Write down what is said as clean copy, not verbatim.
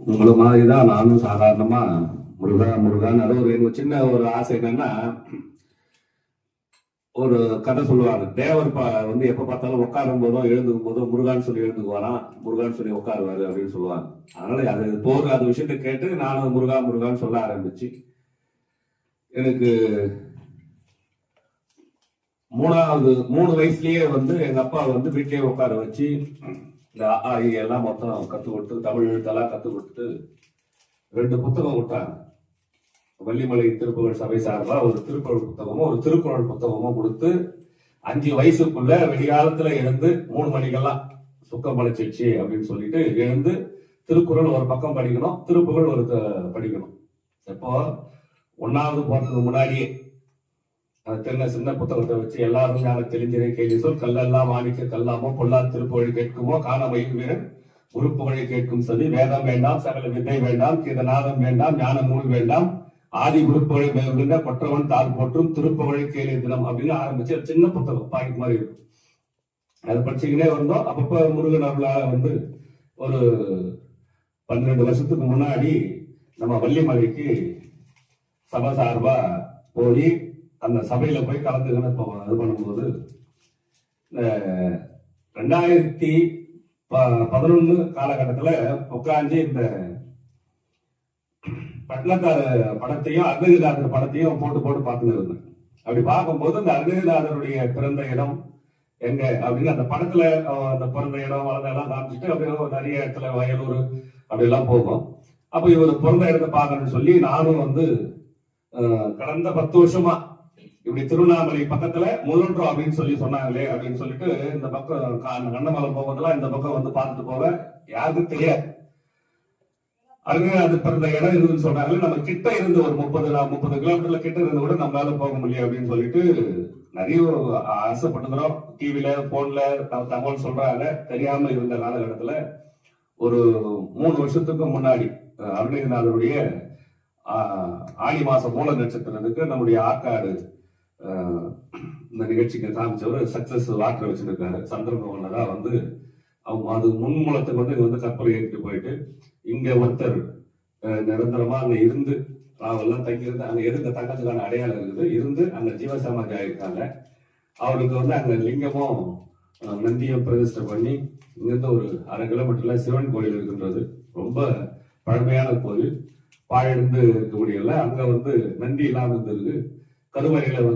உங்களை மாதிரிதான் நானும் சாதாரணமா முருகான்னு அது ஒரு சின்ன ஒரு ஆசை என்னன்னா, ஒரு கதை சொல்லுவாங்க. தேவர் வந்து எப்ப பார்த்தாலும் உட்காரும் போதும் எழுந்துக்கும் போதும் முருகான்னு சொல்லி எழுந்துக்குவாராம், முருகான்னு சொல்லி உட்காருவாரு அப்படின்னு சொல்லுவாங்க. அதனால அது போற அந்த விஷயத்த கேட்டு நானும் முருகான்னு சொல்ல ஆரம்பிச்சு, எனக்கு 3 வயசுலயே வந்து எங்க அப்பா வந்து வீட்லயே உட்கார வச்சு இந்த எல்லாம் மொத்தம் கத்து கொடுத்து, தமிழ் எழுத்தெல்லாம் கத்து கொடுத்து 2 புத்தகம் விட்டாங்க. வள்ளிமலை திருப்புகழ் சபை சார்பா ஒரு திருக்குறள் புத்தகமும் ஒரு திருக்குறள் புத்தகமும் கொடுத்து 5 வயசுக்குள்ள வெளிகாலத்துல எழுந்து 3 மணிக்கெல்லாம் சுக்கம் படைச்சிருச்சு அப்படின்னு சொல்லிட்டு எழுந்து திருக்குறள் ஒரு பக்கம் படிக்கணும், திருப்புகழ் ஒரு படிக்கணும். எப்போ 1வது போறதுக்கு முன்னாடியே சின்ன புத்தகத்தை வச்சு எல்லாரும் ஞான தெளிஞ்சிரை கேள்வி சொல் கல்லெல்லாம் மாணிக்க கல்லாமோ பொல்லா திருப்புகழ் கேட்குமோ காண மயில் வீரன் உறுப்புகழை கேட்கும் சொல்லி வேதம் வேண்டாம் சகல வித்தை வேண்டாம் கீதநாதம் வேண்டாம் ஞான நூல் வேண்டாம் ஆதி உறுப்புகளை மேற்கொண்ட கொற்றவன் தால் போற்றும் திருப்புகழை கேள்வி தினம் அப்படின்னு ஆரம்பிச்சு சின்ன புத்தகம் பாக்கெட் மாதிரி இருக்கும். அதை படிச்சுக்கிட்டே வந்தோம். அப்பப்ப முருகன் அருளாக வந்து ஒரு 12 வருஷத்துக்கு முன்னாடி நம்ம வள்ளிமலைக்கு சபை சார்பா போய் அந்த சபையில போய் கலந்துக்கணும் இது பண்ணும்போது 2011 காலகட்டத்துல உட்காந்து இந்த பட்னத்தார் படத்தையும் அருணகிரிநாதர் படத்தையும் போட்டு பார்த்துன்னு இருந்தேன். அப்படி பார்க்கும்போது இந்த அருணகிரிநாதருடைய பிறந்த இடம் எங்க அப்படின்னு அந்த படத்துல அந்த பிறந்த இடம் வளர்ந்த எல்லாம் காமிச்சுட்டு அப்படியே நிறைய இடத்துல வயலூர் அப்படி எல்லாம் போகும். அப்ப இவர் பிறந்த இடத்தை பார்க்கணும்னு சொல்லி நானும் வந்து கடந்த 10 வருஷமா இப்படி திருவண்ணாமலை பக்கத்துல முதல்றோம் அப்படின்னு சொல்லி சொன்னாங்களே அப்படின்னு சொல்லிட்டு இந்த பக்கம் கண்ணமலை போவதெல்லாம் இந்த பக்கம் வந்து பார்த்துட்டு போக யாருக்கும் தெரியாது. அது பிறந்த இடம் இருந்துன்னு சொன்னாங்களே, நம்ம கிட்ட இருந்து ஒரு 30 கிலோமீட்டர்ல கிட்ட இருந்து கூட நம்மளால போக முடியும் அப்படின்னு சொல்லிட்டு நிறைய ஆசைப்பட்டுக்கிறோம். டிவில போன்ல தகவல் சொல்றாங்க. தெரியாம இருந்த காலகட்டத்துல ஒரு 3 வருஷத்துக்கு முன்னாடி அருணகிரிநாதருடைய ஆடி மாசம் மூல நட்சத்திரத்துக்கு நம்முடைய ஆற்காடு இந்த நிகழ்ச்சிக்கு காமிச்சவர் சக்சஸ் வாட்டர் வச்சிருக்காரு. சந்திரமோகன் தான் வந்து அவங்க அது முன்மூலத்துக்கு வந்து கப்பல் ஏறிட்டு போயிட்டு இங்க ஒருத்தர் நிரந்தரமா அங்க இருந்து அவெல்லாம் தங்கியிருந்து அங்க இருந்த தங்கத்துக்கான அடையாளம் இருக்குது. இருந்து அங்க ஜீவசமாதி ஆயிருக்காங்க. அவருக்கு வந்து அங்க லிங்கமும் நந்தியும் பிரதிஷ்டை பண்ணி இங்கிருந்து ஒரு 1/2 கிலோமீட்டர்ல சிவன் கோயில் இருக்கின்றது. ரொம்ப பழமையான கோயில், பாழந்து இருக்க முடியல. அங்க வந்து நந்தி இல்லாம இருந்திருக்கு. கருவறையில வந்து